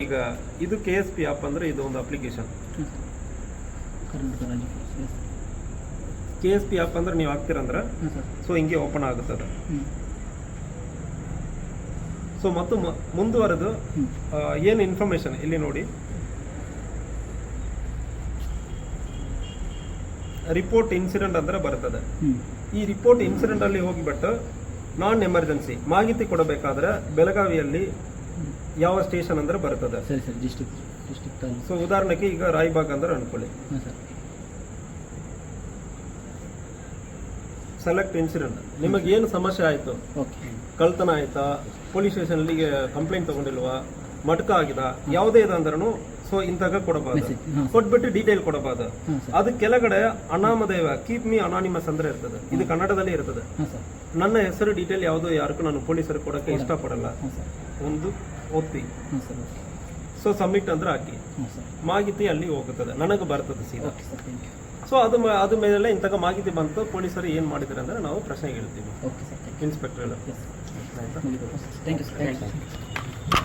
ಈಗ ಇದು KSP app ಅಂದರೆ ಇದು ಒಂದು ಅಪ್ಲಿಕೇಶನ್. KSP ಆ್ಯಪ್ ಅಂದ್ರೆ ನೀವು ಹಾಕ್ತೀರಂದ್ರೆ ಸೊ ಹಿಂಗೆ ಓಪನ್ ಆಗುತ್ತದೆ. ಸೊ ಮತ್ತು ಮುಂದುವರೆದು ಏನು ಇನ್ಫಾರ್ಮೇಶನ್ ಇಲ್ಲಿ ನೋಡಿ, ರಿಪೋರ್ಟ್ ಇನ್ಸಿಡೆಂಟ್ ಅಂದ್ರೆ ಬರ್ತದೆ. ಈ ರಿಪೋರ್ಟ್ ಇನ್ಸಿಡೆಂಟ್ ಅಲ್ಲಿ ಹೋಗಿಬಿಟ್ಟು ನಾನ್ ಎಮರ್ಜೆನ್ಸಿ ಮಾಹಿತಿ ಕೊಡಬೇಕಾದ್ರೆ ಬೆಳಗಾವಿಯಲ್ಲಿ ಯಾವ ಸ್ಟೇಷನ್ ಅಂದ್ರೆ ಬರ್ತದೆ. ಸೊ ಉದಾಹರಣೆಗೆ ಈಗ ರಾಯಬಾಗ್ ಅಂದ್ರೆ ಅನ್ಕೊಳ್ಳಿ, ಸೆಲೆಕ್ಟ್ ಇನ್ಸಿಡೆಂಟ್. ನಿಮಗೆ ಏನು ಸಮಸ್ಯೆ ಆಯಿತು, ಕಳ್ತನ ಆಯ್ತಾ, ಪೊಲೀಸ್ ಸ್ಟೇಷನ್ ಕಂಪ್ಲೇಂಟ್ ತಗೊಂಡಿಲ್ವಾ, ಮಟ್ಕ ಆಗಿದ, ಯಾವುದೇ ಇದಂದ್ರೂ ಸೊ ಇಂತಾಗ ಕೊಡಬಹುದು. ಕೊಟ್ಬಿಟ್ಟು ಡೀಟೇಲ್ ಕೊಡಬಹುದು. ಅದು ಕೆಳಗಡೆ ಅನಾಮದೇವ ಕೀಪ್ ಮೀ ಅನಾನಿಮಸ್ ಅಂದ್ರೆ ಇರ್ತದೆ. ಇದು ಕನ್ನಡದಲ್ಲಿ ಇರ್ತದೆ. ನನ್ನ ಹೆಸರು ಡೀಟೇಲ್ ಯಾವುದು ಯಾರಿಗೂ ನಾನು ಪೊಲೀಸರು ಕೊಡಕ್ಕೆ ಇಷ್ಟಪಡಲ್ಲ. ಒಂದು ಒತ್ತಿ ಸೊ ಸಬ್ಮಿಟ್ ಅಂದ್ರೆ ಹಾಕಿ ಮಾಹಿತಿ ಅಲ್ಲಿ ಹೋಗುತ್ತದೆ, ನನಗೆ ಬರ್ತದೆ ಸೀದಾ. ಸೊ ಅದು ಮೇಲೆ ಇಂತಹ ಮಾಹಿತಿ ಬಂತು, ಪೊಲೀಸರು ಏನು ಮಾಡಿದ್ದಾರೆ ಅಂದ್ರೆ ನಾವು ಪ್ರಶ್ನೆಗೆ ಹೇಳ್ತೀವಿ ಇನ್ಸ್ಪೆಕ್ಟರ್ ಎಲ್ಲ.